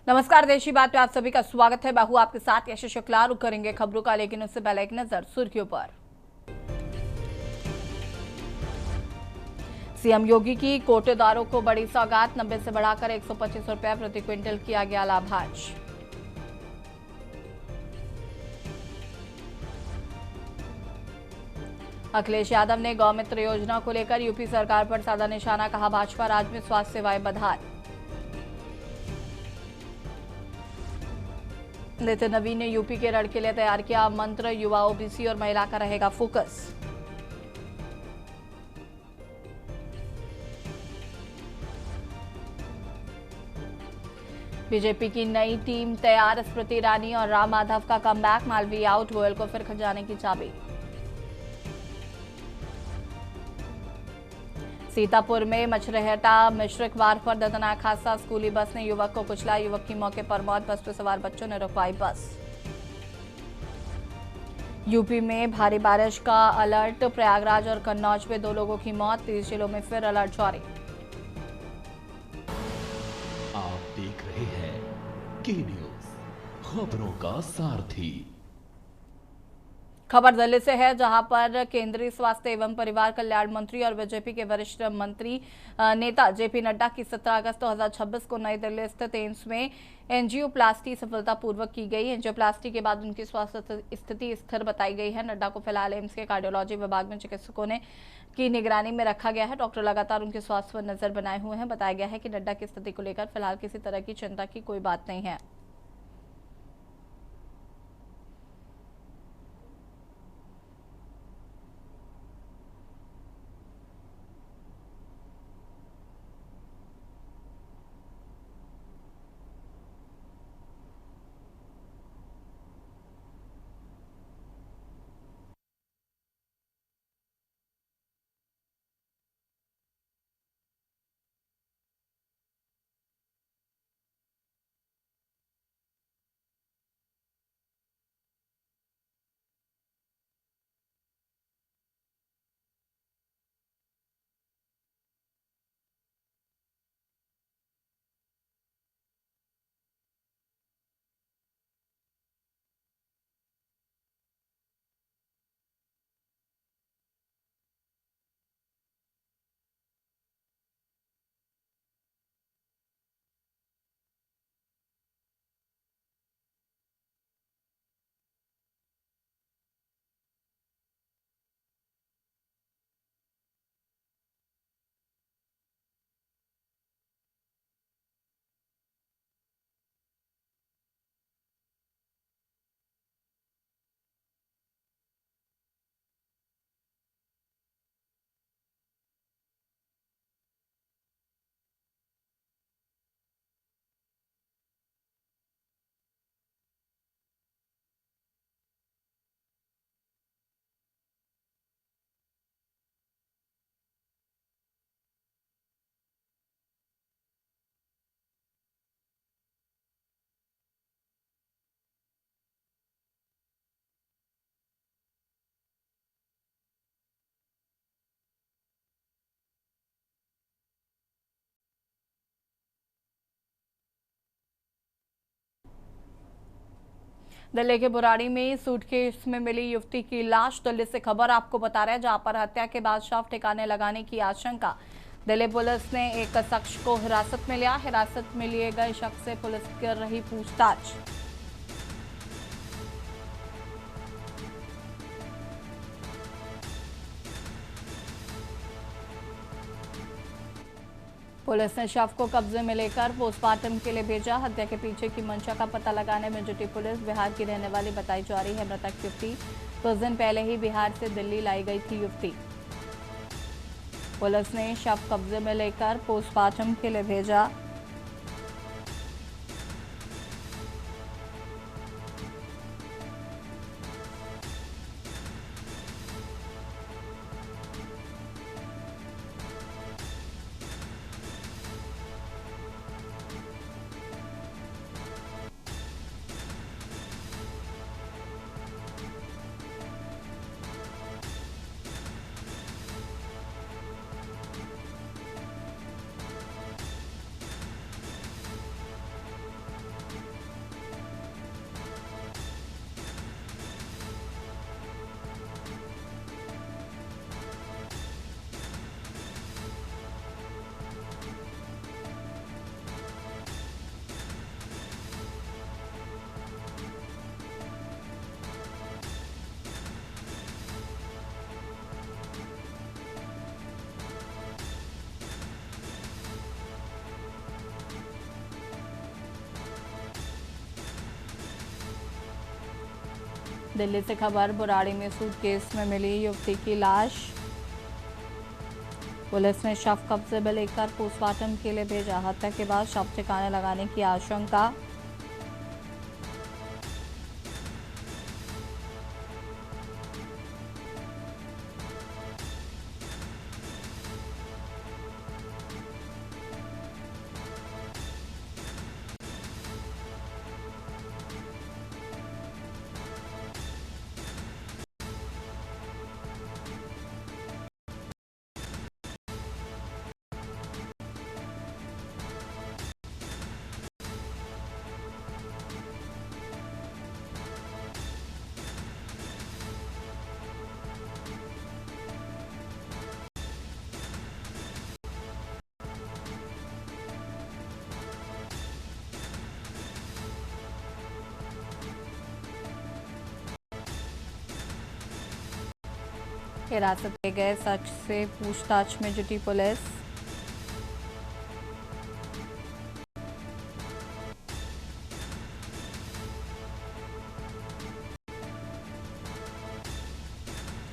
नमस्कार, देशी बात में आप सभी का स्वागत है। बाहू आपके साथ यश शुक्ला। रुक करेंगे खबरों का, लेकिन उससे पहले एक नजर सुर्खियों पर। सीएम योगी की कोटेदारों को बड़ी सौगात, 90 से बढ़ाकर 125 रुपए प्रति क्विंटल किया गया लाभांश। अखिलेश यादव ने गौमित्र योजना को लेकर यूपी सरकार पर साधा निशाना, कहा भाजपा राज में स्वास्थ्य सेवाएं बदहाल। नितिन नवीन ने यूपी के रण के लिए तैयार किया मंत्र, युवा, ओबीसी और महिला का रहेगा फोकस। बीजेपी की नई टीम तैयार, स्मृति ईरानी और राम माधव का कमबैक, मालवीय आउट, गोयल को फिर खजाने की चाबी। सीतापुर में मछरेहटा मिश्रिक वार पर दर्दनाक हादसा, स्कूली बस ने युवक को कुचला, युवक की मौके पर मौत, बस पर सवार बच्चों ने रुकवाई बस। यूपी में भारी बारिश का अलर्ट, प्रयागराज और कन्नौज में 2 लोगों की मौत, 30 जिलों में फिर अलर्ट जारी। आप देख रहे हैं के न्यूज, खबरों का सारथी। खबर दिल्ली से है, जहां पर केंद्रीय स्वास्थ्य एवं परिवार कल्याण मंत्री और बीजेपी के वरिष्ठ मंत्री नेता जेपी नड्डा की 17 अगस्त 2026 को नई दिल्ली स्थित एम्स में एंजियोप्लास्टी सफलतापूर्वक की गई। एंजियोप्लास्टी के बाद उनकी स्वास्थ्य स्थिति स्थिर बताई गई है। नड्डा को फिलहाल एम्स के कार्डियोलॉजी विभाग में चिकित्सकों ने की निगरानी में रखा गया है। डॉक्टर लगातार उनके स्वास्थ्य पर नजर बनाए हुए हैं। बताया गया है कि नड्डा की स्थिति को लेकर फिलहाल किसी तरह की चिंता की कोई बात नहीं है। दिल्ली के बुराड़ी में सूटकेस में मिली युवती की लाश। दिल्ली से खबर आपको बता रहे हैं, जहां पर हत्या के बाद शव ठिकाने लगाने की आशंका। दिल्ली पुलिस ने एक शख्स को हिरासत में लिया। हिरासत में लिए गए शख्स से पुलिस कर रही पूछताछ। पुलिस ने शव को कब्जे में लेकर पोस्टमार्टम के लिए भेजा। हत्या के पीछे की मंशा का पता लगाने में जुटी पुलिस। बिहार की रहने वाली बताई जा रही है मृतक युवती। कुछ दिन पहले ही बिहार से दिल्ली लाई गई थी युवती। पुलिस ने शव कब्जे में लेकर पोस्टमार्टम के लिए भेजा। दिल्ली से खबर, बुराड़ी में सूटकेस में मिली युवती की लाश। पुलिस ने शव कब्जे में लेकर पोस्टमार्टम के लिए भेजा। हत्या के बाद शव ठिकाने लगाने की आशंका। हिरासत में गए शख्स से पूछताछ में जुटी पुलिस।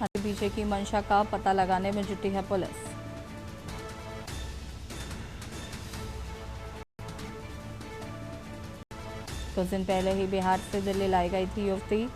आगे पीछे की मंशा का पता लगाने में जुटी है पुलिस। कुछ दिन पहले ही बिहार से दिल्ली लाई गई थी युवती।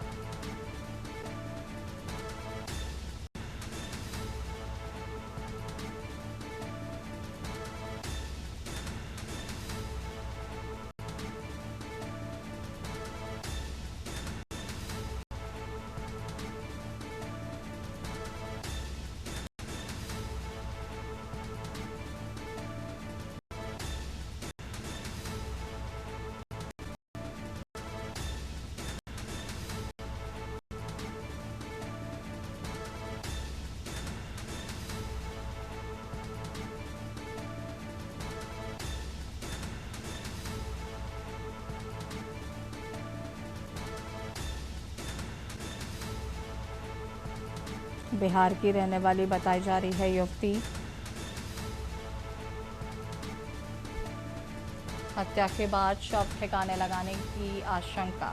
बिहार की रहने वाली बताई जा रही है युवती। हत्या के बाद शव ठिकाने लगाने की आशंका।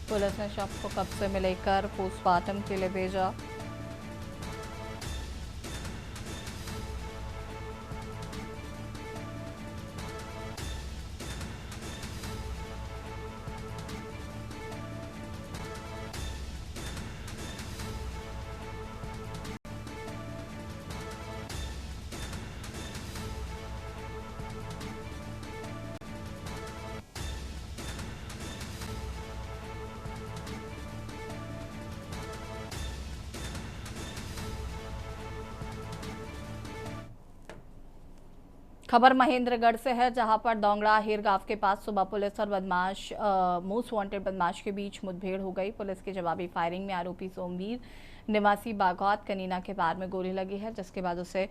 पुलिस ने शव को कब्जे में लेकर पोस्टमार्टम के लिए भेजा। खबर महेंद्रगढ़ से है, जहां पर दोंगड़ा हिर गांव के पास सुबह पुलिस और बदमाश मोस्ट वांटेड बदमाश के बीच मुठभेड़ हो गई। पुलिस की जवाबी फायरिंग में आरोपी सोमवीर निवासी बागौत कनीना के पैर में गोली लगी है, जिसके बाद उसे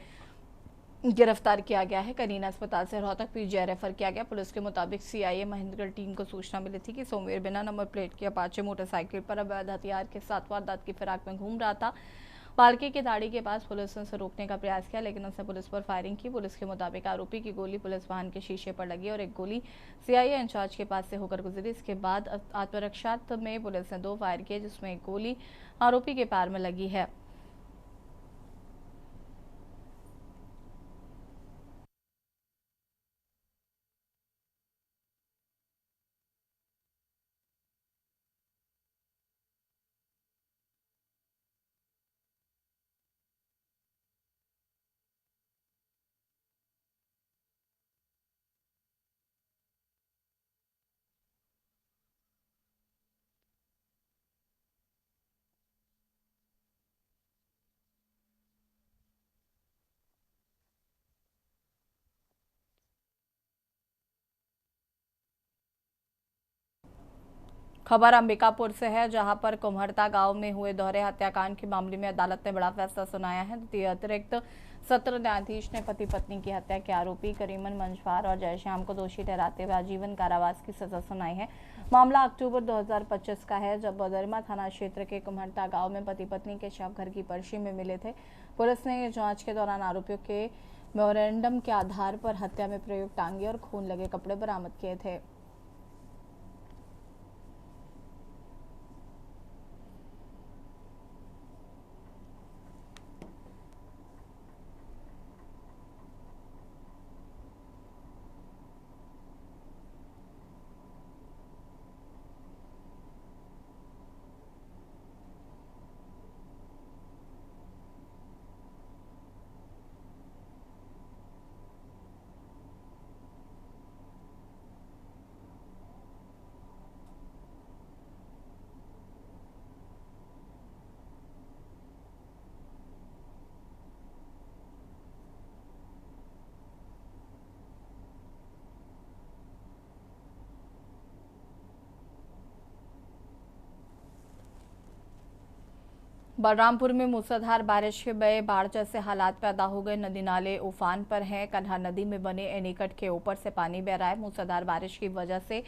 गिरफ्तार किया गया है। कनीना अस्पताल से रोहतक पीजीआई रेफर किया गया। पुलिस के मुताबिक सीआईए महेंद्रगढ़ टीम को सूचना मिली थी कि सोमवीर बिना नंबर प्लेट की अपाचे मोटरसाइकिल पर अवैध हथियार के साथ वारदात की फिराक में घूम रहा था। पालकी की दाढ़ी के पास पुलिस ने उसे रोकने का प्रयास किया, लेकिन उसने पुलिस पर फायरिंग की। पुलिस के मुताबिक आरोपी की गोली पुलिस वाहन के शीशे पर लगी और एक गोली सीआईए इंचार्ज के पास से होकर गुजरी। इसके बाद आत्मरक्षा में पुलिस ने 2 फायर किए, जिसमें एक गोली आरोपी के पैर में लगी है। खबर अंबिकापुर से है, जहां पर कुम्हरता गांव में हुए दोहरे हत्याकांड के मामले में अदालत ने बड़ा फैसला सुनाया है। द्वितीय अतिरिक्त सत्र न्यायाधीश ने पति पत्नी की हत्या के आरोपी करीमन मंजवार और जयश्याम को दोषी ठहराते हुए आजीवन कारावास की सजा सुनाई है। मामला अक्टूबर 2025 का है, जब बदरमा थाना क्षेत्र के कुम्हरता गांव में पति पत्नी के शव घर की पर्ची में मिले थे। पुलिस ने जांच के दौरान आरोपियों के मेमोरेंडम के आधार पर हत्या में प्रयुक्त टांगे और खून लगे कपड़े बरामद किए थे। बलरामपुर में मूसलाधार बारिश के बे बाढ़ जैसे हालात पैदा हो गए। नदी नाले उफान पर हैं। कन्हा नदी में बने एनीकट के ऊपर से पानी बह रहा है। मूसलाधार बारिश की वजह से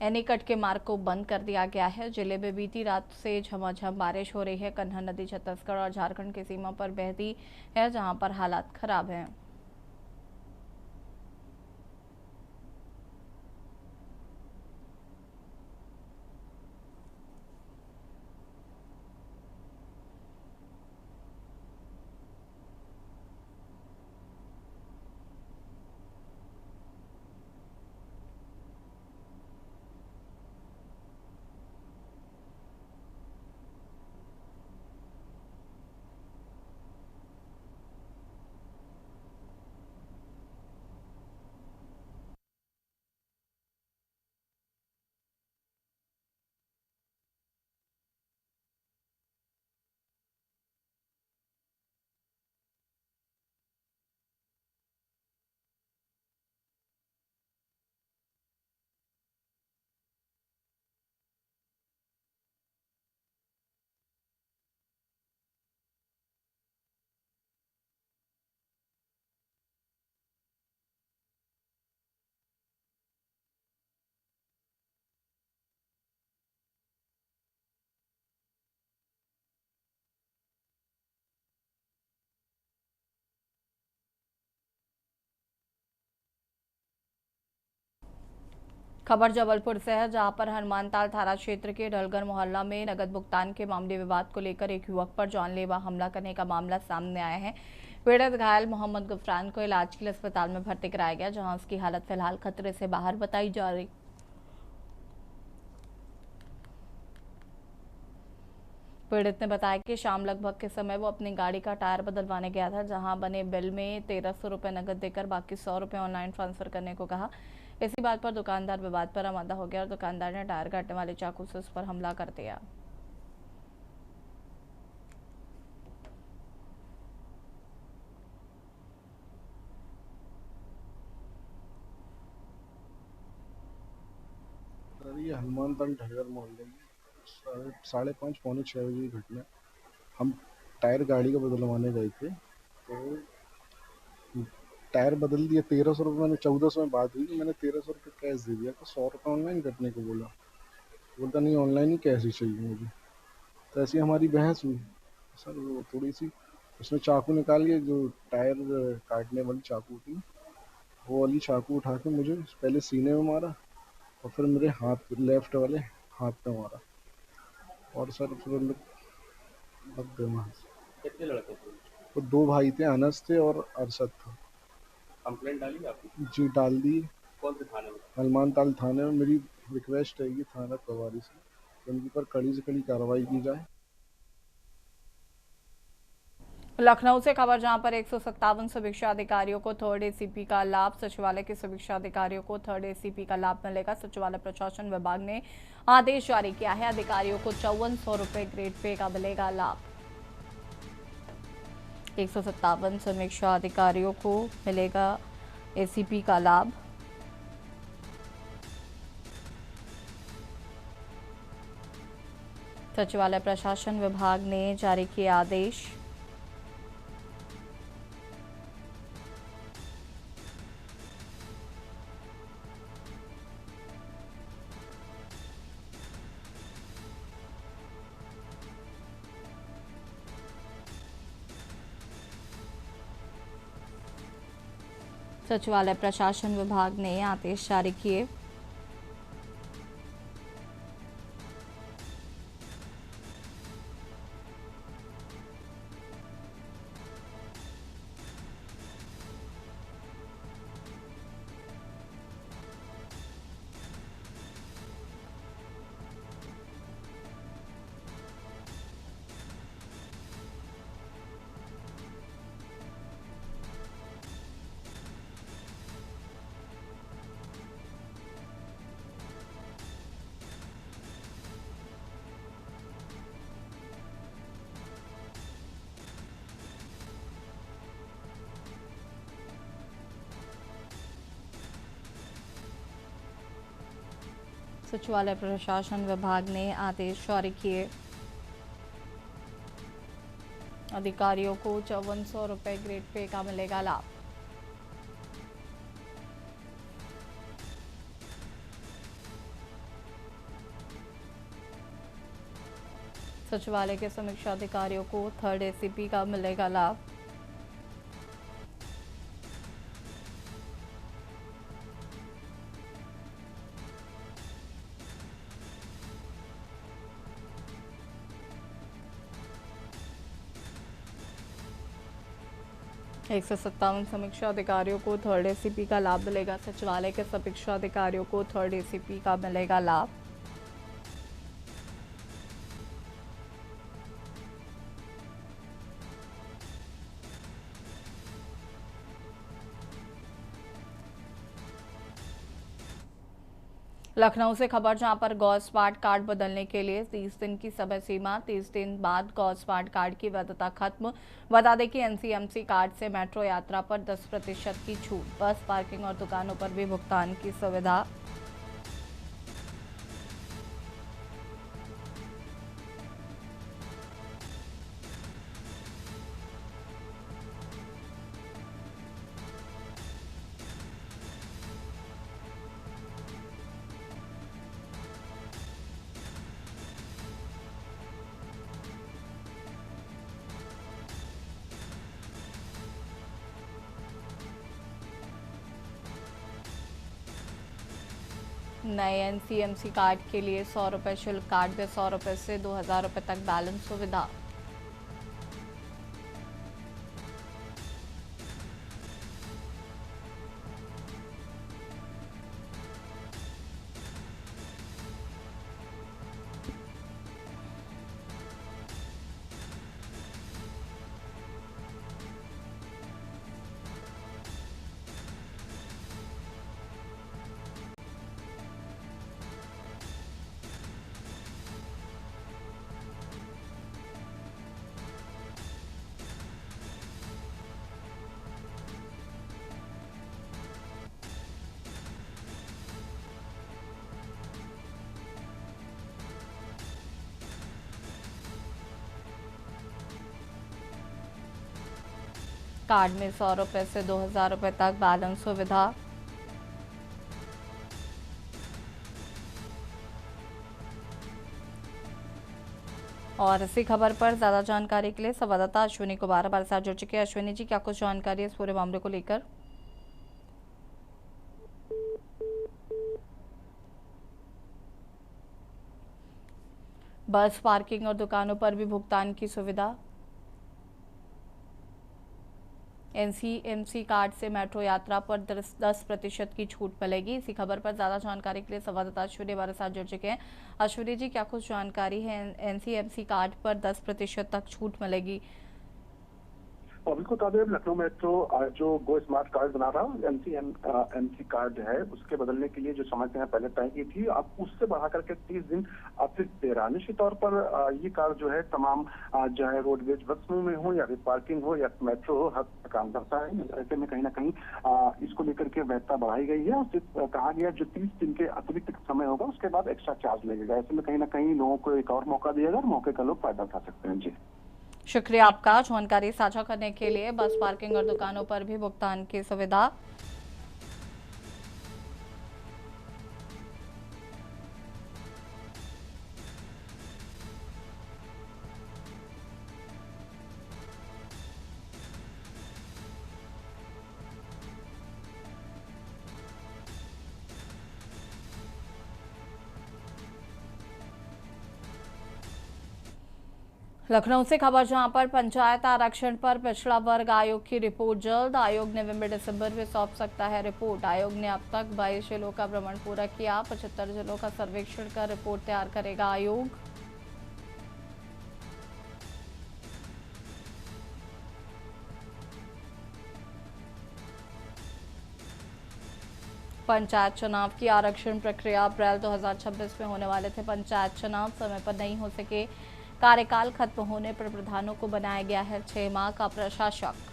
एनीकट के मार्ग को बंद कर दिया गया है। जिले में बीती रात से झमाझम बारिश हो रही है। कन्हा नदी छत्तीसगढ़ और झारखंड की सीमा पर बहती है, जहां पर हालात खराब हैं। खबर जबलपुर से है, जहां पर हनुमानताल थाना क्षेत्र के ढलगर मोहल्ला में नगद भुगतान के मामले विवाद को लेकर एक युवक पर जानलेवा हमला करने का मामला सामने आया है। पीड़ित घायल मोहम्मद गफरान को इलाज के लिए अस्पताल में भर्ती कराया गया, जहां उसकी हालत फिलहाल खतरे से बाहर बताई जा रही। पीड़ित ने बताया कि शाम लगभग के समय वो अपनी गाड़ी का टायर बदलवाने गया था, जहां बने बिल में 1300 रुपये नगद देकर बाकी 100 रुपये ऑनलाइन ट्रांसफर करने को कहा। इसी बात पर दुकानदार विवाद पर आमादा हो गया और दुकानदार ने टायर काटने वाले चाकू से उस पर हमला कर दिया। ये हनुमानताल ढलगर मोहल्ले में 5:30 पौने 6 बजे की घटना। हम टायर गाड़ी का बदलवाने गए थे, तो टायर बदल दिया। 1300 रुपये, मैंने 1400 में बात हुई, मैंने 1300 रुपये कैश दे दिया, तो 100 रुपये ऑनलाइन कटने को बोला। बोलता नहीं, ऑनलाइन ही कैश ही चाहिए मुझे। तो ऐसी हमारी बहस हुई। सर वो थोड़ी सी उसने चाकू निकाल के, जो टायर काटने वाली चाकू थी, वो वाली चाकू उठा के मुझे पहले सीने में मारा और फिर मेरे हाथ, लेफ्ट वाले हाथ पे मारा। और सर फिर उन लोग भाग गए वहाँ से। कितने लड़के थे? वो 2 भाई थे, अनस थे और अरशद था। कंप्लेंट डाली आपने? जी डाल दी। कौन से थाने में? हनुमानताल थाने में। मेरी रिक्वेस्ट है कि थाना प्रभारी से कि उनके ऊपर कड़ी से कड़ी कार्रवाई की जाए। लखनऊ से खबर, जहां पर 157 समीक्षा अधिकारियों को थर्ड एसीपी का लाभ। सचिवालय के समीक्षा अधिकारियों को थर्ड एसीपी का लाभ मिलेगा। सचिवालय प्रशासन विभाग ने आदेश जारी किया है। अधिकारियों को 5400 रुपये ग्रेड पे का मिलेगा लाभ। 157 समीक्षा अधिकारियों को मिलेगा एसीपी का लाभ। सचिवालय प्रशासन विभाग ने जारी किए आदेश। सचिवालय प्रशासन विभाग ने आदेश जारी किए। सचिवालय प्रशासन विभाग ने आदेश जारी किए। अधिकारियों को 5400 रुपए ग्रेड पे का मिलेगा लाभ। सचिवालय के समीक्षा अधिकारियों को 3rd एसीपी का मिलेगा लाभ। एक सौ 57 समीक्षा अधिकारियों को 3rd एसीपी का लाभ मिलेगा। सचिवालय के समीक्षा अधिकारियों को 3rd एसीपी का मिलेगा लाभ। लखनऊ से खबर, जहां पर गौ स्मार्ट कार्ड बदलने के लिए 30 दिन की समय सीमा, 30 दिन बाद गौ स्मार्ट कार्ड की वैधता खत्म। बता दें कि एनसीएमसी कार्ड से मेट्रो यात्रा पर 10% की छूट, बस पार्किंग और दुकानों पर भी भुगतान की सुविधा। नए एनसीएमसी कार्ड के लिए 100 रुपये शुल्क, कार्ड में 100 रुपये से 2000 रुपये तक बैलेंस सुविधा। कार्ड में 100 रुपये से 2000 रुपये तक बैलेंस सुविधा। और इसी खबर पर ज्यादा जानकारी के लिए संवाददाता अश्विनी कुमार हमारे साथ जुड़ चुके हैं। अश्विनी जी, क्या कुछ जानकारी है इस पूरे मामले को लेकर? बस पार्किंग और दुकानों पर भी भुगतान की सुविधा। एनसीएमसी कार्ड से मेट्रो यात्रा पर 10% की छूट मिलेगी। इसी खबर पर ज्यादा जानकारी के लिए संवाददाता अश्विनी हमारे साथ जुड़ चुके हैं। अश्विनी जी, क्या कुछ जानकारी है? एनसीएमसी कार्ड पर 10% तक छूट मिलेगी। बिल्कुल काबिल, लखनऊ मेट्रो जो गो स्मार्ट कार्ड बना रहा है, एमसी कार्ड है, उसके बदलने के लिए जो समय से पहले तय की थी, अब उससे बढ़ा करके 30 दिन अतिरिक्त दे रहा है। निश्चित तौर पर ये कार्ड जो है तमाम जो है रोडवेज बसों में हो या फिर पार्किंग हो या मेट्रो हो, हर काम करता है। ऐसे में कहीं ना कहीं इसको लेकर के वैधता बढ़ाई गई है और सिर्फ कहा गया जो 30 दिन के अतिरिक्त समय होगा उसके बाद एक्स्ट्रा चार्ज लगेगा। ऐसे में कहीं ना कहीं लोगों को एक और मौका दिया जाएगा, मौके का लोग फायदा उठा सकते हैं। जी, शुक्रिया आपका जानकारी साझा करने के लिए। बस पार्किंग और दुकानों पर भी भुगतान की सुविधा। लखनऊ से खबर जहां पर पंचायत आरक्षण पर पिछड़ा वर्ग आयोग की रिपोर्ट जल्द। आयोग नवंबर दिसंबर में सौंप सकता है रिपोर्ट। आयोग ने अब तक 22 जिलों का भ्रमण पूरा किया। 75 जिलों का सर्वेक्षण कर रिपोर्ट तैयार करेगा आयोग। पंचायत चुनाव की आरक्षण प्रक्रिया अप्रैल 2026 में होने वाले थे। पंचायत चुनाव समय पर नहीं हो सके। कार्यकाल खत्म होने पर प्रधानों को बनाया गया है 6 माह का प्रशासक।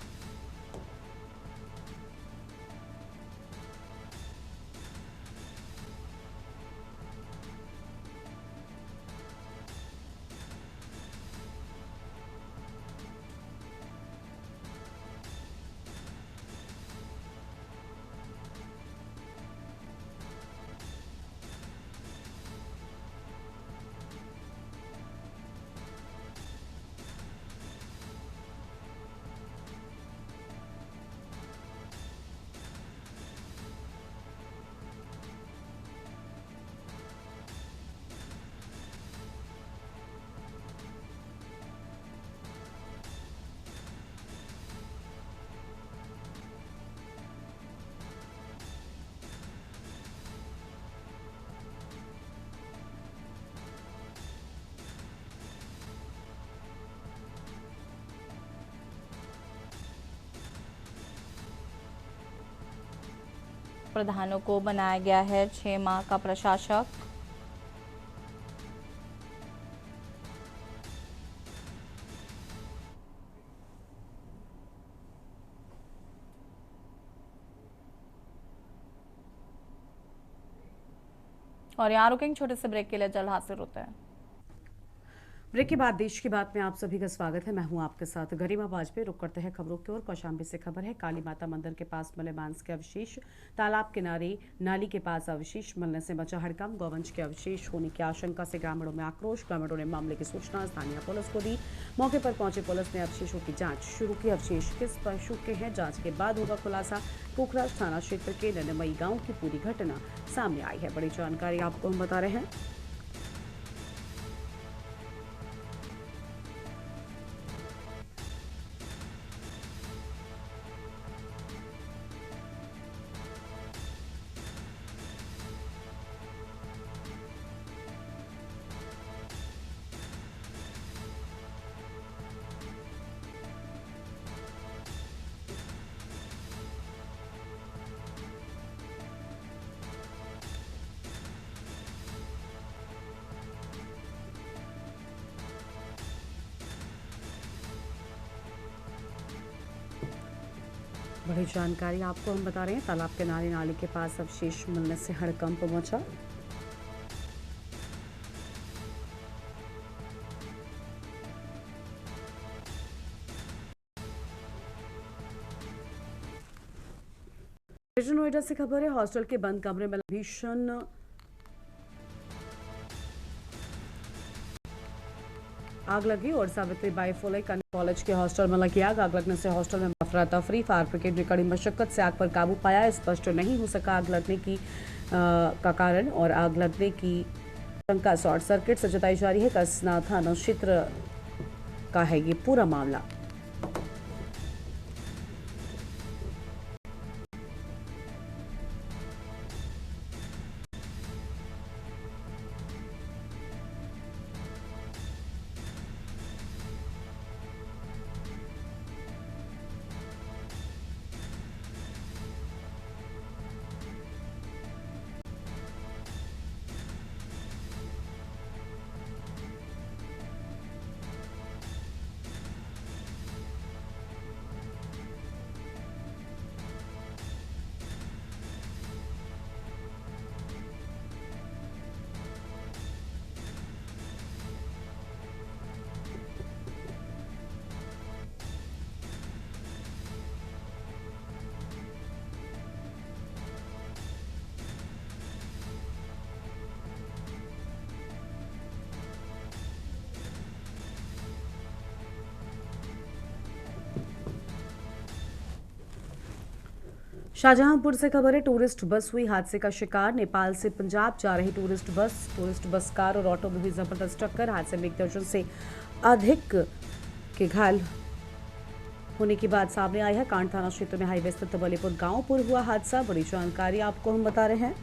प्रधानों को बनाया गया है 6 माह का प्रशासक। और यहाँ रुकेंगे छोटे से ब्रेक के लिए, जल्द हाजिर होते हैं। ब्रेक के बाद देश की बात में आप सभी का स्वागत है। मैं हूं आपके साथ गरिमा वाजपेयी। रुक करते हैं खबरों की ओर। कौशाम्बी से खबर है, काली माता मंदिर के पास मिले मांस के अवशेष, तालाब किनारे नाली के पास अवशेष मिलने से मचा हड़कंप। गौवंश के अवशेष होने की आशंका से ग्रामीणों में आक्रोश। ग्रामीणों ने मामले की सूचना स्थानीय पुलिस को दी। मौके पर पहुंचे पुलिस ने अवशेषों की जांच शुरू की। अवशेष किस पशु के हैं, जांच के बाद होगा खुलासा। पोखराज थाना क्षेत्र के ननमई गांव की पूरी घटना सामने आई है। बड़ी जानकारी आपको हम बता रहे हैं। बड़ी जानकारी आपको हम बता रहे हैं। तालाब के नाली के पास अवशेष मिलने से हड़कंप मचा। ग्रेटर नोएडा से खबर है, हॉस्टल के बंद कमरे में भीषण आग लगी और सावित्रीबाई फुले कॉलेज के हॉस्टल में लगी आग। आग लगने से हॉस्टल में अफरा तफरी। फायर ब्रिगेड ने कड़ी मशक्कत से आग पर काबू पाया। स्पष्ट नहीं हो सका आग लगने का कारण और आग लगने की शंका शॉर्ट सर्किट से जताई जा रही है। कसना थाना क्षेत्र का है ये पूरा मामला। शाहजहांपुर से खबर है, टूरिस्ट बस हुई हादसे का शिकार। नेपाल से पंजाब जा रही टूरिस्ट बस कार और ऑटो में हुई जबरदस्त टक्कर। हादसे में 1 दर्जन से अधिक के घायल होने की बात सामने आई है। कांड थाना क्षेत्र में हाईवे स्थित बलीपुर गांव पर हुआ हादसा। बड़ी जानकारी आपको हम बता रहे हैं।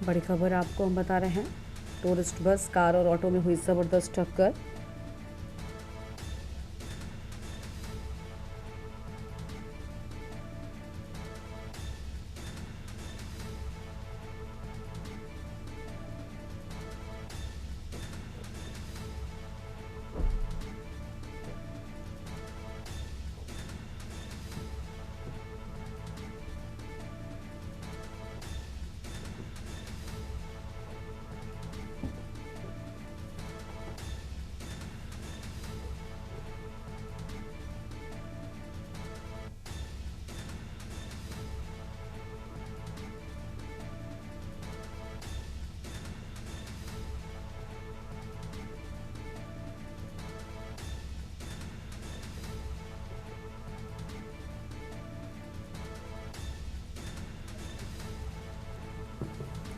बड़ी खबर आपको हम बता रहे हैं। टूरिस्ट बस कार और ऑटो में हुई जबरदस्त टक्कर।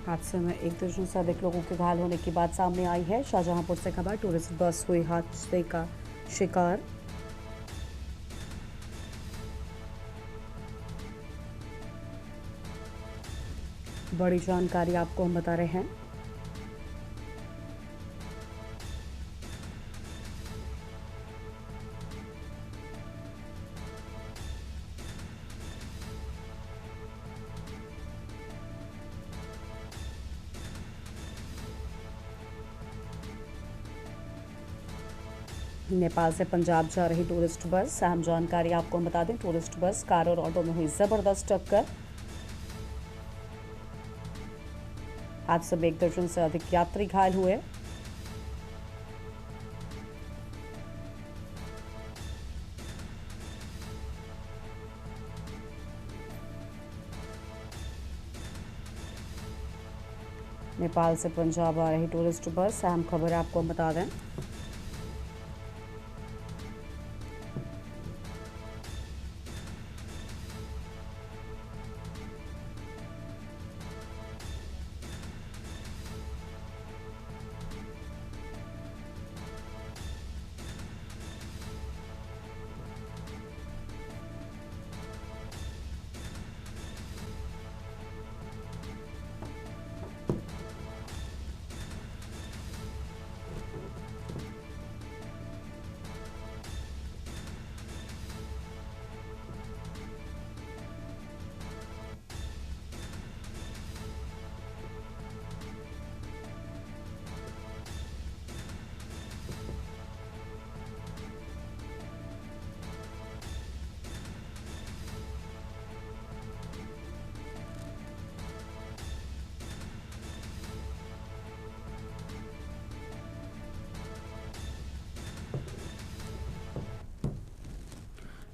हादसे में 1 दर्जन से अधिक लोगों के घायल होने की बात सामने आई है। शाहजहांपुर से खबर, टूरिस्ट बस हुई हादसे का शिकार। बड़ी जानकारी आपको हम बता रहे हैं। नेपाल से पंजाब जा रही टूरिस्ट बस। अहम जानकारी आपको हम बता दें, टूरिस्ट बस कार और ऑटो में हुई जबरदस्त टक्कर। हादसे में 1 दर्जन से अधिक यात्री घायल हुए। नेपाल से पंजाब आ रही टूरिस्ट बस। अहम खबर आपको हम बता दें।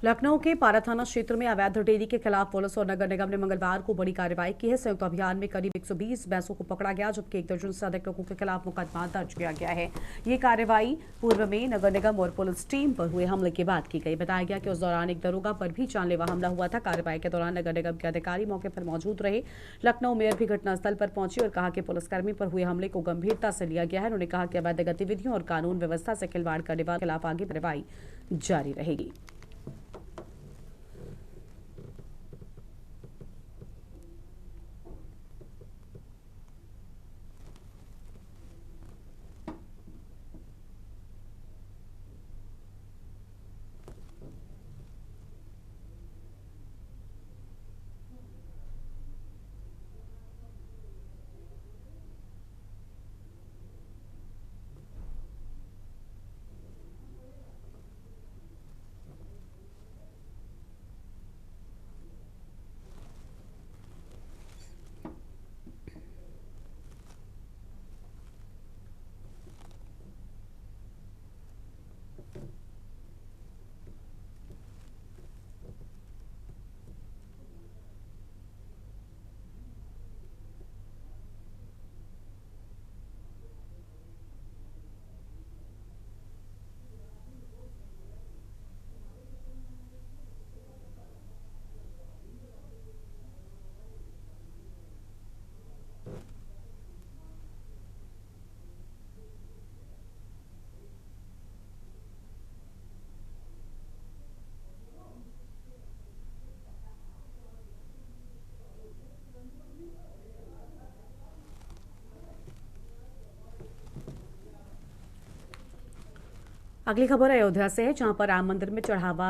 लखनऊ के पारा थाना क्षेत्र में अवैध डेयरी के खिलाफ पुलिस और नगर निगम ने मंगलवार को बड़ी कार्रवाई की है। संयुक्त अभियान में करीब 120 भैंसों को पकड़ा गया, जबकि 1 दर्जन से अधिक लोगों के खिलाफ मुकदमा दर्ज किया गया है। ये कार्रवाई पूर्व में नगर निगम और पुलिस टीम पर हुए हमले के बाद की गई। बताया गया कि उस दौरान एक दरोगा पर भी जानलेवा हमला हुआ था। कार्रवाई के दौरान नगर निगम के अधिकारी मौके पर मौजूद रहे। लखनऊ मेयर भी घटनास्थल पर पहुंची और कहा कि पुलिसकर्मी पर हुए हमले को गंभीरता से लिया गया है। उन्होंने कहा कि अवैध गतिविधियों और कानून व्यवस्था से खिलवाड़ करने वालों के खिलाफ आगे कार्रवाई जारी रहेगी। अगली खबर अयोध्या से है, जहां पर राम मंदिर में चढ़ावा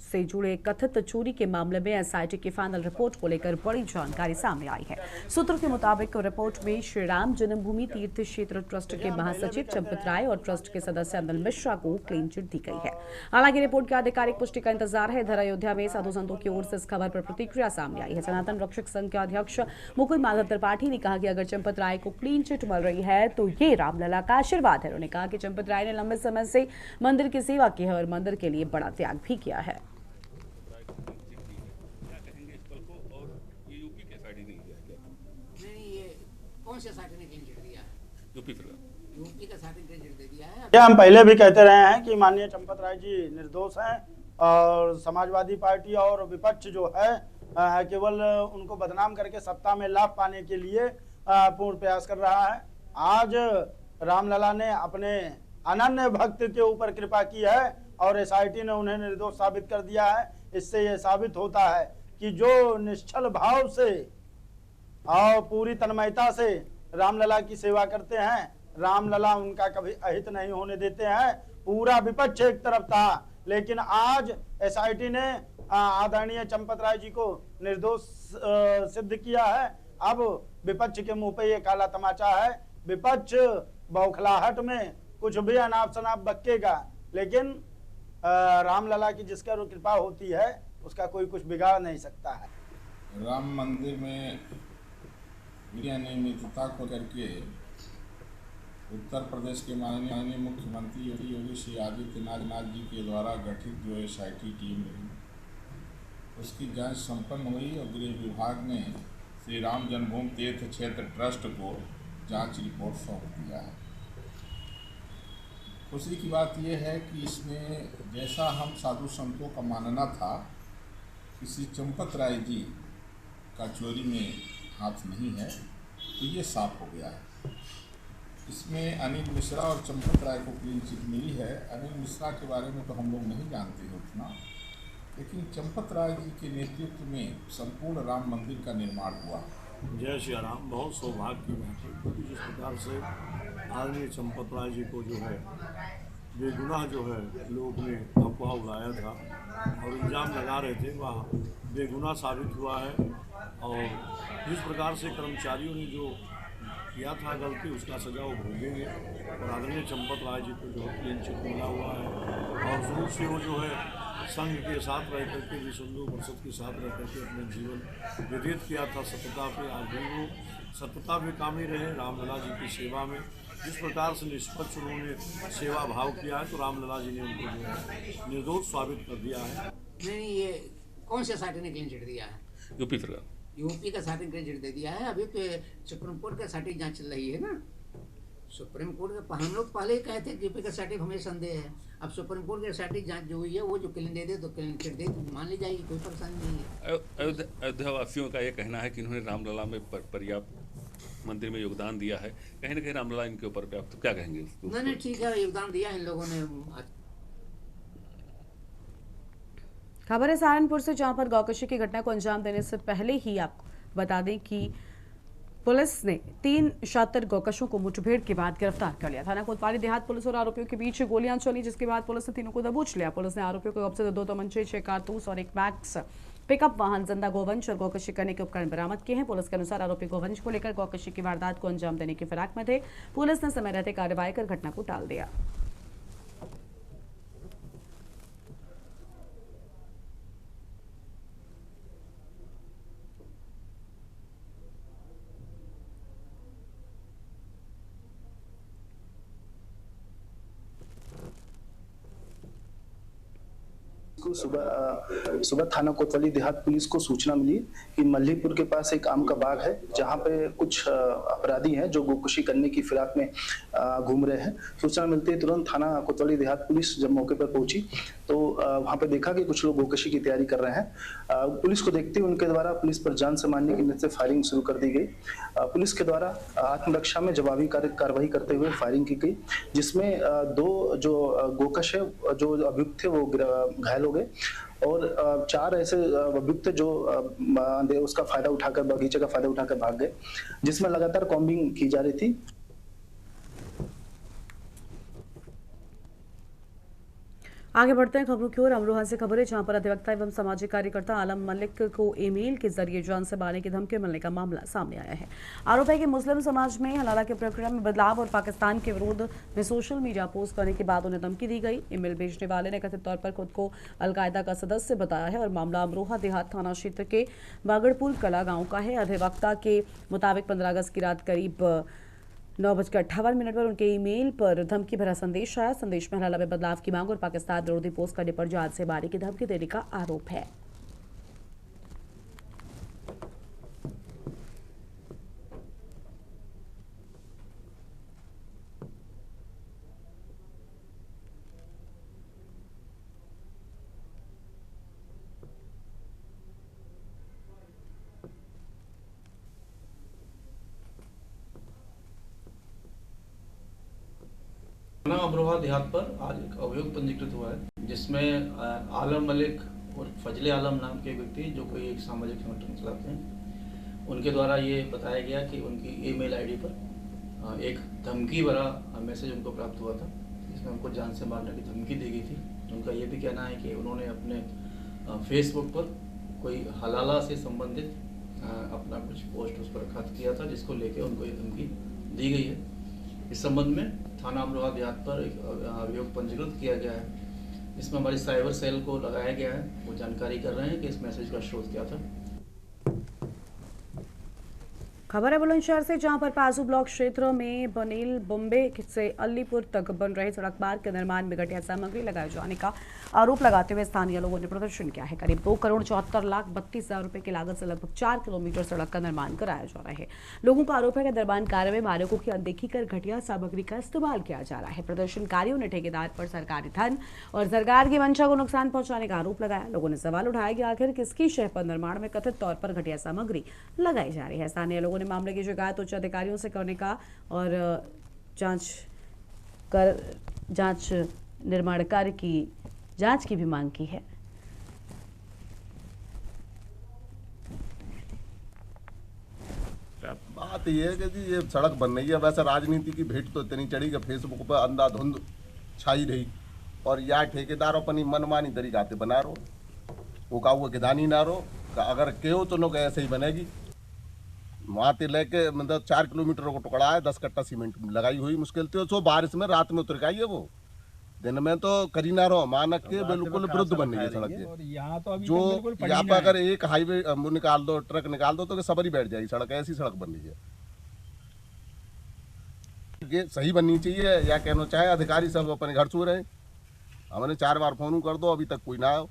से जुड़े कथित चोरी के मामले में एसआईटी की फाइनल रिपोर्ट को लेकर बड़ी जानकारी सामने आई है। सूत्रों के मुताबिक रिपोर्ट में श्री राम जन्मभूमि तीर्थ क्षेत्र ट्रस्ट के महासचिव चंपत राय और ट्रस्ट के सदस्य अनिल मिश्रा को क्लीन चिट दी गई है। हालांकि रिपोर्ट की आधिकारिक पुष्टि का इंतजार है। इधर अयोध्या में साधु संतों की ओर से इस खबर पर प्रतिक्रिया सामने आई है। सनातन रक्षक संघ के अध्यक्ष मुकुंद माधव त्रिपाठी ने कहा कि अगर चंपत राय को क्लीन चिट मिल रही है तो ये रामलला का आशीर्वाद है। उन्होंने कहा कि चंपत राय ने लंबे समय से मंदिर की सेवा की है और मंदिर के लिए बड़ा त्याग भी किया है। कौन से साइड ने क्लीन चिट दिया है? यूपी का साइड ने क्लीन चिट दे दिया है। क्या हम पहले भी कहते रहे हैं कि माननीय चंपत राय जी निर्दोष हैं और समाजवादी पार्टी और विपक्ष जो है केवल उनको बदनाम करके सत्ता में लाभ पाने के लिए पूर्ण प्रयास कर रहा है। आज रामलला ने अपने अनन्य भक्त के ऊपर कृपा की है और एसआईटी ने उन्हें निर्दोष साबित कर दिया है। इससे यह साबित होता है कि जो निश्चल भाव से और पूरी तन्मयता से रामलला की सेवा करते हैं, रामलला उनका कभी अहित नहीं होने देते हैं। पूरा विपक्ष एक तरफ था, लेकिन आज एसआईटी ने आदरणीय चंपत राय जी को निर्दोष सिद्ध किया है। अब विपक्ष के मुंह पे ये काला तमाचा है। विपक्ष बौखलाहट में कुछ भी अनाप शनाप बकेगा, लेकिन रामलला की जिसका कृपा होती है उसका कोई कुछ बिगाड़ नहीं सकता है। राम मंदिर में अनियमितता को करके उत्तर प्रदेश के माननीय मुख्यमंत्री योगी श्री आदित्यनाथ जी के द्वारा गठित जो एसआईटी टीम रही, उसकी जांच संपन्न हुई और गृह विभाग ने श्री राम जन्मभूमि तीर्थ क्षेत्र ट्रस्ट को जांच रिपोर्ट सौंप दिया है। खुशी की बात यह है कि इसमें जैसा हम साधु संतों का मानना था कि श्री चंपत राय जी का चोरी में हाथ नहीं है, तो ये साफ हो गया है। इसमें अनिल मिश्रा और चंपत राय को क्लीन चिट मिली है। अनिल मिश्रा के बारे में तो हम लोग नहीं जानते हैं उतना, लेकिन चंपत राय जी के नेतृत्व में संपूर्ण राम मंदिर का निर्माण हुआ। जय श्री राम। बहुत सौभाग्य की बात है, क्योंकि जिस प्रकार से आदरणीय चंपत राय जी को जो है बेगुनाह जो है लोग ने अफवाह उड़ाया था और इल्ज़ाम लगा रहे थे, वह बेगुनाह साबित हुआ है। और जिस प्रकार से कर्मचारियों ने जो किया था गलती, उसका सजा वो भोगेंगे। और आदरणीय चंपत राय जी को जो क्लीन चिट मिला हुआ है और शुरू से वो जो है संघ के साथ रह करके विश्व हिंदू परिषद के साथ रह करके अपने जीवन व्यतीत किया था सत्यता पे। आज भी वो सत्यता पे कामी रहे रामलला जी की सेवा में। जिस प्रकार से निष्पक्ष उन्होंने सेवा भाव किया है, तो रामलला जी ने उनको जो है निर्दोष साबित कर दिया है। नहीं, ये कौन से साइड ने क्लीन चिट दिया है? यूपी का साइड ने क्लीन चिट दे दिया है। अभी तो सुप्रीम कोर्ट का साइड जांच चल रही है ना। सुप्रीम कोर्ट का हम लोग पहले ही कहे थे कि यूपी का सर्टिफिकेट हमें संदेह है। अब सुप्रीम कोर्ट के सर्टिफिकेट जांच जो हुई है, वो जो क्लीन दे दे तो क्लीन चिट दे तो मान ली जाएगी, कोई परेशानी नहीं है। अयोध्या वासियों का ये कहना है कि इन्होंने रामलला में पर्याप्त मंदिर में योगदान दिया है, कहीं ना कहीं रामलला इनके ऊपर पर्याप्त, तो क्या कहेंगे? नहीं, ठीक है, योगदान दिया इन लोगों ने। खबर है सहारनपुर से, जहां पर गौकशी की घटना को अंजाम देने से पहले ही आपको बता दें कि पुलिस ने 3 शातिर गौकशों को मुठभेड़ के बाद गिरफ्तार कर लिया। थाना कोतवाली देहात पुलिस और आरोपियों के बीच गोलियां चली, जिसके बाद पुलिस ने तीनों को दबोच लिया। पुलिस ने आरोपियों को कब्जे से 2 तमंचे, 6 कारतूस और 1 मैक्स पिकअप वाहन, जिंदा गोवंश और गौकशी करने के उपकरण बरामद किए हैं। पुलिस के अनुसार आरोपी गोवंश को लेकर गौकशी की वारदात को अंजाम देने की फिराक में थे। पुलिस ने समय रहते कार्रवाई कर घटना को टाल दिया। सुबह थाना कोतवाली देहात पुलिस को सूचना मिली कि मल्लीपुर के पास एक आम का बाग है, जहां पे कुछ अपराधी हैं जो गोकशी करने की फिराक में घूम रहे हैं। सूचना मिलते ही तुरंत थाना कोतवाली देहात पुलिस जब मौके पर पहुंची तो वहां पे देखा कि कुछ लोग गोकशी की तैयारी कर रहे हैं। पुलिस को देखते ही उनके द्वारा पुलिस पर जान से मारने की नीयत से फायरिंग शुरू कर दी गई। पुलिस के द्वारा आत्मरक्षा में जवाबी कार्रवाई करते हुए फायरिंग की गई, जिसमें 2 जो गोकश है, जो अभियुक्त थे, वो घायल हो गए और 4 ऐसे अभियुक्त जो उसका फायदा उठाकर, बगीचे का फायदा उठाकर भाग गए, जिसमें लगातार कॉम्बिंग की जा रही थी। आगे बढ़ते हैं खबरों की ओर। अमरोहा से खबर है, जहां पर अधिवक्ता एवं सामाजिक कार्यकर्ता आलम मलिक को ईमेल के जरिए जान से मारने की धमकी मिलने का मामला सामने आया है। आरोप है कि मुस्लिम समाज में हलाला के प्रक्रिया में बदलाव और पाकिस्तान के विरोध में सोशल मीडिया पोस्ट करने के बाद उन्हें धमकी दी गई। ईमेल भेजने वाले ने कथित तौर पर खुद को अलकायदा का सदस्य बताया है और मामला अमरोहा देहात थाना क्षेत्र के बागड़पुर कला गाँव का है। अधिवक्ता के मुताबिक 15 अगस्त की रात करीब 9:58 पर उनके ईमेल पर धमकी भरा संदेश आया। संदेश में हलाला में बदलाव की मांग और पाकिस्तान विरोधी पोस्ट करने पर जान से मारने की धमकी देने का आरोप है। थाना अमरोहा देहात पर आज एक अभियोग पंजीकृत हुआ है, जिसमें आलम मलिक और फजले आलम नाम के व्यक्ति जो कोई एक सामाजिक संगठन चलाते हैं, उनके द्वारा ये बताया गया कि उनकी ईमेल आईडी पर एक धमकी भरा मैसेज उनको प्राप्त हुआ था, जिसमें उनको जान से मारने की धमकी दी गई थी। उनका ये भी कहना है कि उन्होंने अपने फेसबुक पर कोई हलाला से संबंधित अपना कुछ पोस्ट उस पर खत किया था, जिसको लेके उनको ये धमकी दी गई है। इस संबंध में थाना अमरोहा देहात पर एक अभियोग पंजीकृत किया गया है। इसमें हमारी साइबर सेल को लगाया गया है, वो जानकारी कर रहे हैं कि इस मैसेज का स्रोत क्या था। खबर है बुलंदशहर से, जहां पर पाजू ब्लॉक क्षेत्र में बनेल बॉम्बे से अलीपुर तक बन रहे सड़क मार्ग के निर्माण में घटिया सामग्री लगाए जाने का आरोप लगाते हुए स्थानीय लोगों ने प्रदर्शन किया है। करीब 2,74,32,000 रुपए की लागत से लगभग 4 किलोमीटर सड़क का निर्माण कराया जा रहा है। लोगों का आरोप है कि निर्माण कार्य में मानकों की अनदेखी कर घटिया सामग्री का इस्तेमाल किया जा रहा है। प्रदर्शनकारियों ने ठेकेदार पर सरकारी धन और सरकार की मंशा को नुकसान पहुंचाने का आरोप लगाया। लोगों ने सवाल उठाया कि आखिर किसकी शह पर निर्माण में कथित तौर पर घटिया सामग्री लगाई जा रही है। स्थानीय लोगों ने मामले की शिकायत उच्च अधिकारियों से करने का और जांच निर्माण कार्य की जांच की भी मांग की है। बात यह है कि जी ये सड़क बन रही है, वैसे राजनीति की भेंट तो इतनी चढ़ी कि फेसबुक पर अंधाधुंध छाई रही और या ठेकेदार अपनी मनमानी तरीका से बना रहो, वो का वो किदानी ना रो, अगर केहो तो लोग ऐसे ही बनेगी। वहाँ से लेके मतलब 4 किलोमीटर को टुकड़ा है, 10 कट्टा सीमेंट लगाई हुई मुश्किल थी। सो बारिश में रात में उतर गई है, वो दिन में तो करी ना रहो, मानक के बिल्कुल विरुद्ध बन रही है सड़क के। यहाँ तो जो यहाँ पर अगर एक हाईवे निकाल दो, ट्रक निकाल दो तो सबरी बैठ जाएगी सड़क, ऐसी सड़क बन रही है। ये सही बननी चाहिए या कहना चाहे अधिकारी सब अपने घर सो रहे। हमने 4 बार फोन कर दो, अभी तक कोई ना आयो।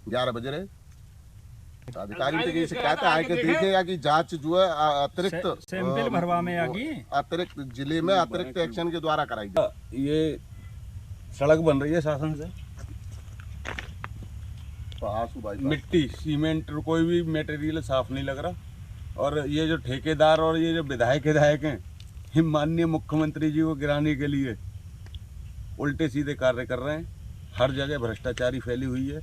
11 बज रहे, अधिकारी की शिकायत आए के देखेगा कि जांच जो है अतिरिक्त सैंपल भरवा में आगी अतिरिक्त जिले में अतिरिक्त एक्शन के द्वारा कराई जाए। ये सड़क बन रही है शासन से, मिट्टी सीमेंट कोई भी मटेरियल साफ नहीं लग रहा। और ये जो ठेकेदार और ये जो विधायक हैं, ये माननीय मुख्यमंत्री जी को गिराने के लिए उल्टे सीधे कार्य कर रहे हैं। हर जगह भ्रष्टाचारी फैली हुई है।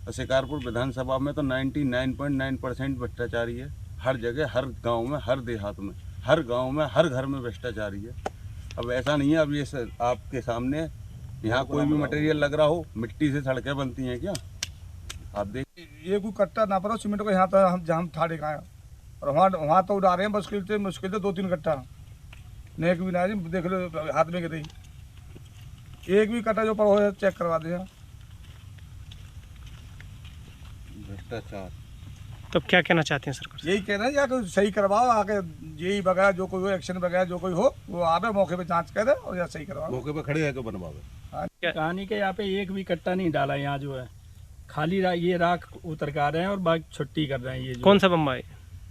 शिकारपुर विधानसभा में तो 99.9% भ्रष्टाचारी है। हर जगह, हर गांव में, हर देहात में, हर गांव में, हर घर में भ्रष्टाचारी है। अब ऐसा नहीं है, अब ये आपके सामने यहाँ कोई भी मटेरियल लग रहा हो, मिट्टी से सड़कें बनती हैं क्या? आप देख, ये कोई कट्टा ना पड़ा सीमेंट को, यहाँ तो हम ठाड़े खाए और वहाँ तो उड़ा रहे हैं मुश्किल से 2-3 कट्टा, नेक भी ना देख लो हाथ में गिर रही। एक भी कट्टा जो पड़ा हो चेक करवा दे। भ्रष्टाचार। तो क्या कहना चाहते हैं सरकार? यही कहना है या कोई सही करवाओ, आके यही वगैरह जो कोई हो, एक्शन वगैरह जो कोई हो, वो आवे मौके पे जांच करे और या सही करवाओ, मौके पे खड़े होकर बनवावे। कहानी के यहाँ पे एक भी कट्टा नहीं डाला, यहाँ जो है खाली ये राख उतर का रहे हैं और बाकी छुट्टी कर रहे हैं। ये कौन सा बम्बा है?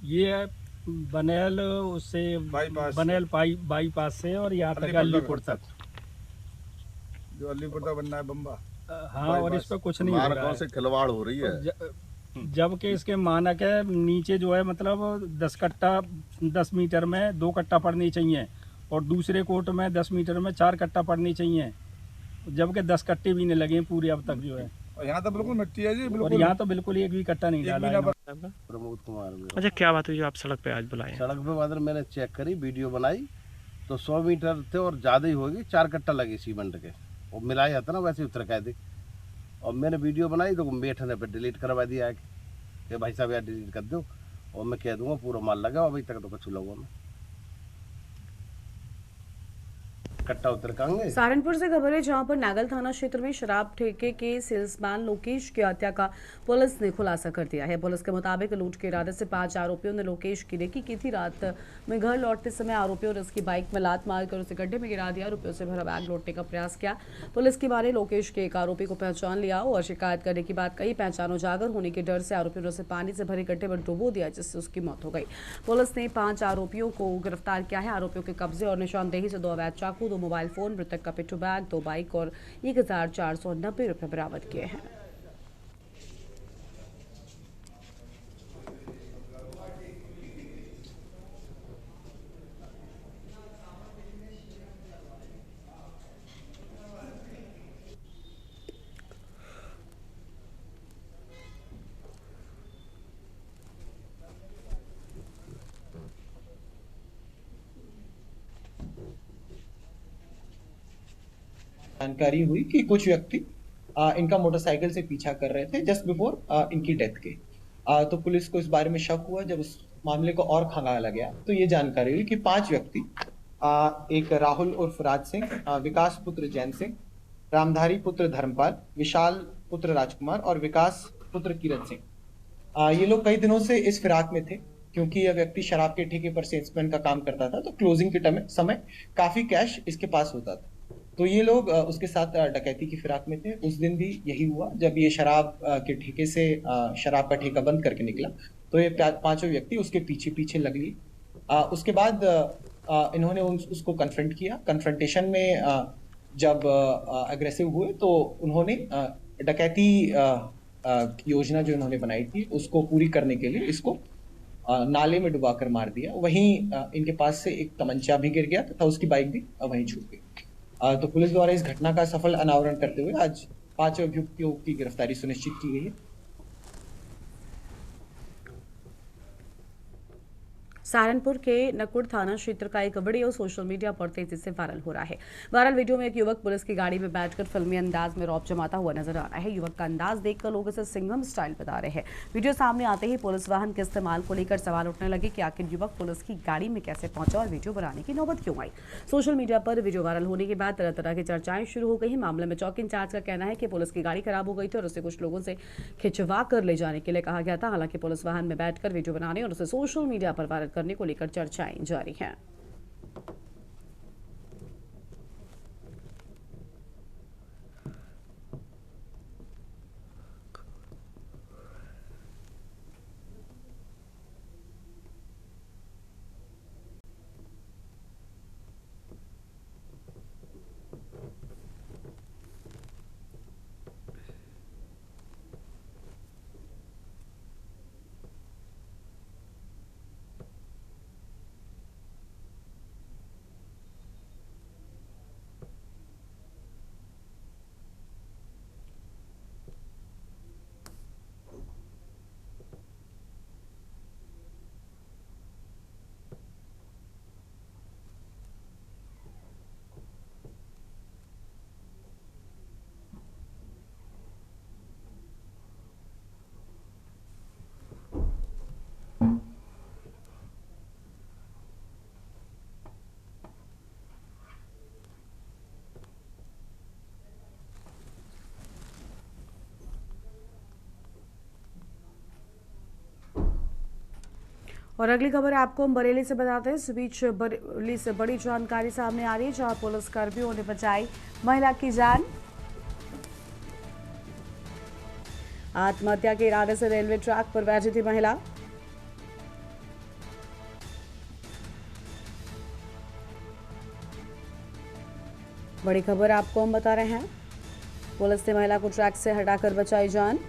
ये बनेल उससे बनेल बाईपास से और यहाँ तक अलीपुर तक, जो अलीपुर तक बनना है बम्बा। हाँ, और इस पर कुछ नहीं हो रहा है, से खिलवाड़ हो रही है। जबकि इसके मानक है नीचे जो है मतलब 10 कट्टा 10 मीटर में 2 कट्टा पड़नी चाहिए और दूसरे कोर्ट में 10 मीटर में 4 कट्टा पड़नी चाहिए, जबकि 10 कट्टे भी नहीं लगे पूरे अब तक जो है। और यहाँ तो बिल्कुल मिट्टी है जी, बिल्कुल। और यहाँ तो बिल्कुल एक भी कट्टा नहीं डाला। प्रमोद कुमार। अच्छा, क्या बात हुई जो आप सड़क पे आज बुलाए? सड़क पे मतलब मैंने चेक करी, वीडियो बनाई तो 100 मीटर थे और ज़्यादा ही होगी, 4 कट्टा लगे सीमेंट के वो मिलाया था ना वैसे उतर कह दे। और मैंने वीडियो बनाई तो बेटे ने पे डिलीट करवा दिया है कि भाई साहब यार डिलीट कर दो, और मैं कह दूंगा पूरा माल लगा, अभी तक तो कुछ लगा मैं कट्टा उतर कांगे। सहारनपुर से खबर है जहां पर नागल थाना क्षेत्र में शराब ठेके के सेल्समैन लोकेश की हत्या का पुलिस ने खुलासा कर दिया है। पुलिस के मुताबिक लूट के इरादे से 5 आरोपियों ने लोकेश की रेकी की थी। रात में घर लौटते समय आरोपियों ने उसकी बाइक में लात मारकर उसे गड्ढे में गिरा दिया। रुपयों से भरा बैग लौटने का प्रयास किया। पुलिस की माने लोकेश के एक आरोपी को पहचान लिया और शिकायत करने की बात कही। पहचान उजागर होने के डर से आरोपियों ने उसे पानी से भरे गड्ढे में डुबो दिया, जिससे उसकी मौत हो गई। पुलिस ने 5 आरोपियों को गिरफ्तार किया है। आरोपियों के कब्जे और निशानदेही से 2 अवैध चाकू, 2 मोबाइल फोन, मृतक का पिट्ठू बैग, 2 बाइक और 1490 रुपए बरामद किए हैं। जानकारी हुई कि कुछ व्यक्ति इनका मोटरसाइकिल से पीछा कर रहे थे जस्ट बिफोर इनकी डेथ के। तो पुलिस को इस बारे में शक हुआ। जब उस मामले को और खंगाला गया तो ये जानकारी हुई कि 5 व्यक्ति, एक राहुल उर्फ राज सिंह, विकास पुत्र जैन सिंह, रामधारी पुत्र धर्मपाल, विशाल पुत्र राजकुमार और विकास पुत्र किरण सिंह, ये लोग कई दिनों से इस फिराक में थे क्योंकि यह व्यक्ति शराब के ठेके पर सेल्समैन का काम करता था। तो क्लोजिंग के समय काफी कैश इसके पास होता था। तो ये लोग उसके साथ डकैती की फिराक में थे। उस दिन भी यही हुआ। जब ये शराब के ठेके से शराब का ठेका बंद करके निकला तो ये 5 व्यक्ति उसके पीछे पीछे लग लिए। उसके बाद इन्होंने उसको कन्फ्रंट किया। कन्फ्रंटेशन में जब अग्रेसिव हुए तो उन्होंने डकैती योजना जो इन्होंने बनाई थी उसको पूरी करने के लिए इसको नाले में डुबाकर मार दिया। वहीं इनके पास से एक तमंचा भी गिर गया तथा उसकी बाइक भी वहीं छूट गई। तो पुलिस द्वारा इस घटना का सफल अनावरण करते हुए आज 5 अभियुक्तों की गिरफ्तारी सुनिश्चित की गई है। सहारनपुर के नकुड़ थाना क्षेत्र का एक वीडियो सोशल मीडिया पर तेजी से वायरल हो रहा है। वायरल वीडियो में एक युवक पुलिस की गाड़ी में बैठकर फिल्मी अंदाज में रौब जमाता हुआ नजर आ रहा है। युवक का अंदाज देखकर लोग इसे सिंघम स्टाइल बता रहे हैं। वीडियो सामने आते ही पुलिस वाहन के इस्तेमाल को लेकर सवाल उठने लगे कि आखिर युवक पुलिस की गाड़ी में कैसे पहुंचा और वीडियो बनाने की नौबत क्यों आई। सोशल मीडिया पर वीडियो वायरल होने के बाद तरह तरह की चर्चाएं शुरू हो गई। मामले में चौकी इंचार्ज का कहना है कि पुलिस की गाड़ी खराब हो गई थी और उसे कुछ लोगों से खिंचवा कर ले जाने के लिए कहा गया था। हालांकि पुलिस वाहन में बैठकर वीडियो बनाने और उसे सोशल मीडिया पर वायरल करने को लेकर चर्चाएं जारी हैं। और अगली खबर आपको हम बरेली से बताते हैं। इस बीच बरेली से बड़ी जानकारी सामने आ रही है, जहां पुलिस कर्मियों ने बचाई महिला की जान। आत्महत्या के इरादे से रेलवे ट्रैक पर बैठी थी महिला। बड़ी खबर आपको हम बता रहे हैं। पुलिस ने महिला को ट्रैक से हटाकर बचाई जान।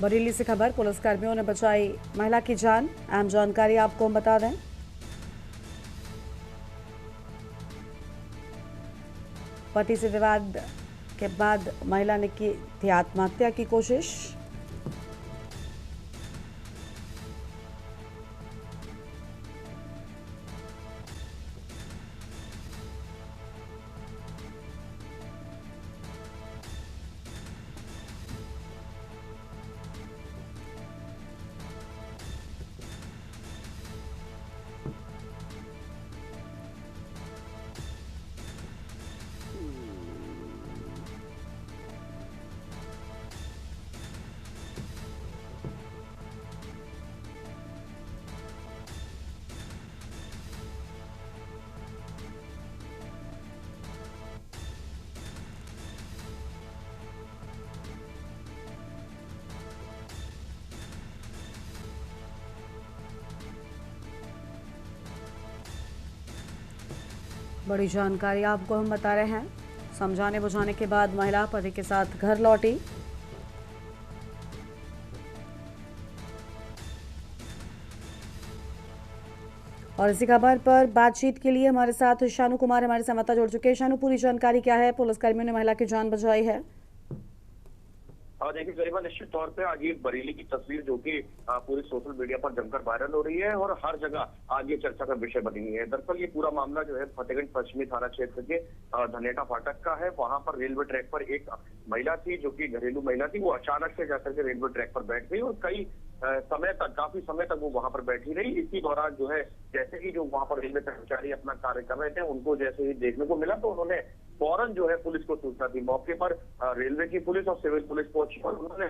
बरेली से खबर, पुलिसकर्मियों ने बचाई महिला की जान। अहम जानकारी आपको हम बता दें। पति से विवाद के बाद महिला ने की थी आत्महत्या की कोशिश। बड़ी जानकारी आपको हम बता रहे हैं। समझाने बुझाने के बाद महिला पति के साथ घर लौटी। और इसी खबर पर बातचीत के लिए हमारे साथ शानू कुमार हमारे संवाददाता जुड़ चुके हैं। शानू, पूरी जानकारी क्या है? पुलिसकर्मियों ने महिला की जान बचाई है। देखिए गरिमा, निश्चित तौर पे आज ये बरेली की तस्वीर जो कि पूरी सोशल मीडिया पर जमकर वायरल हो रही है और हर जगह आज ये चर्चा का विषय बनी हुई है। दरअसल ये पूरा मामला जो है फतेहगंज पश्चिमी थाना क्षेत्र के धनेटा फाटक का है। वहां पर रेलवे ट्रैक पर एक महिला थी जो कि घरेलू महिला थी। वो अचानक से जाकर के रेलवे ट्रैक पर बैठ गई और काफी समय तक वो वहां पर बैठी रही। इसी दौरान जो है जैसे ही जो वहां पर रेलवे कर्मचारी अपना कार्य कर रहे थे, उनको जैसे ही देखने को मिला तो उन्होंने फौरन जो है पुलिस को सूचना दी। मौके पर रेलवे की पुलिस और सिविल पुलिस पहुंची और उन्होंने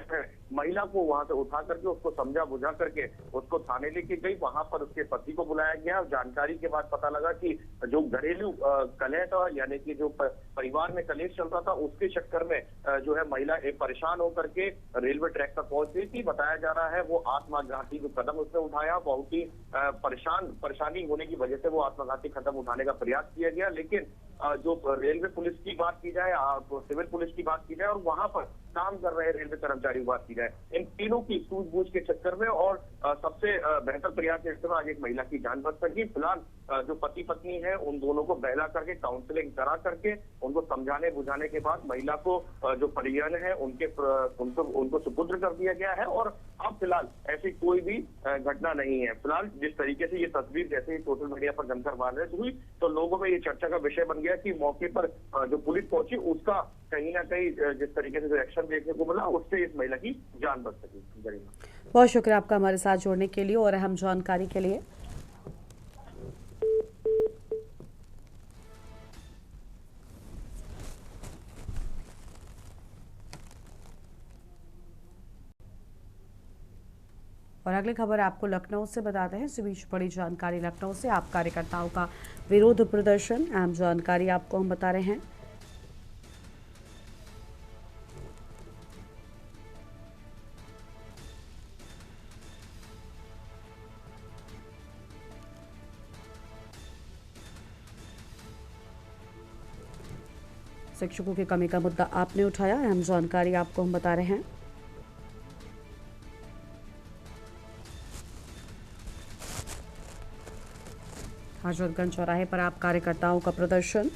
महिला को वहां से उठा करके उसको समझा बुझा करके उसको थाने लेके गई। वहां पर उसके पति को बुलाया गया और जानकारी के बाद पता लगा कि जो घरेलू कलह था, यानी कि जो परिवार में कलेश चल रहा था, उसके चक्कर में जो है महिला परेशान होकर के रेलवे ट्रैक तक पहुंच गई थी। बताया जा रहा है वो आत्मघाती जो कदम उसने उठाया, बहुत ही परेशानी होने की वजह से वो आत्मघाती कदम उठाने का प्रयास किया गया। लेकिन जो रेलवे पुलिस की बात की जाए, सिविल पुलिस की बात की जाए और वहां पर काम कर रहे रेलवे कर्मचारी की बात की जाए, इन तीनों की सूझबूझ के चक्कर में और सबसे बेहतर प्रयास के चक्कर में आज एक महिला की जान बच सकी। फिलहाल जो पति पत्नी है उन दोनों को बहला करके काउंसलिंग करा करके उनको समझाने बुझाने के बाद महिला को जो परिजन है उनको सुपुत्र कर दिया गया है और अब फिलहाल ऐसी कोई भी घटना नहीं है। फिलहाल जिस तरीके से ये तस्वीर जैसे ही सोशल मीडिया पर जमकर वायरल हुई तो लोगों में ये चर्चा का विषय बन गया कि मौके पर जो पुलिस पहुंची उसका कहीं ना कहीं जिस तरीके से जो एक्शन देखने को मिला उससे इस महिला की जान बच सकी। बहुत शुक्रिया आपका हमारे साथ जुड़ने के लिए और अहम जानकारी के लिए। और अगली खबर आपको लखनऊ से बताते हैं। इस बीच बड़ी जानकारी लखनऊ से, आप कार्यकर्ताओं का विरोध प्रदर्शन। अहम जानकारी आपको हम बता रहे हैं। शिक्षकों की कमी का मुद्दा आपने उठाया। अहम जानकारी आपको हम बता रहे हैं। हजरतगंज चौराहे पर आप कार्यकर्ताओं का प्रदर्शन।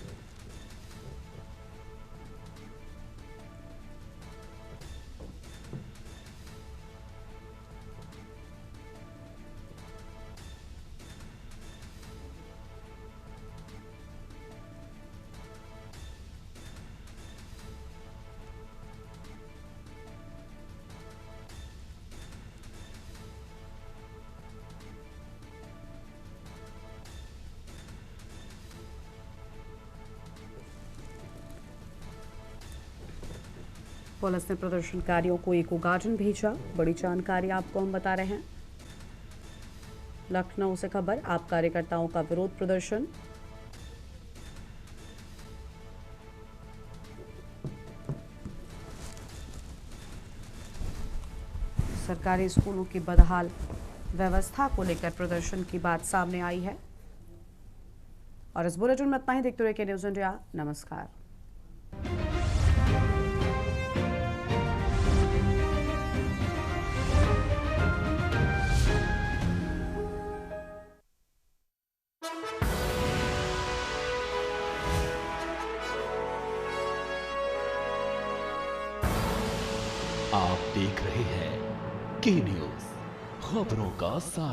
पुलिस ने प्रदर्शनकारियों को इको गार्डन भेजा। बड़ी जानकारी आपको हम बता रहे हैं। लखनऊ से खबर, आप कार्यकर्ताओं का विरोध प्रदर्शन। सरकारी स्कूलों की बदहाल व्यवस्था को लेकर प्रदर्शन की बात सामने आई है। और इस बुलेटिन में इतना ही। देखते रहिए न्यूज़ इंडिया। नमस्कार। आप देख रहे हैं के न्यूज, खबरों का साथ।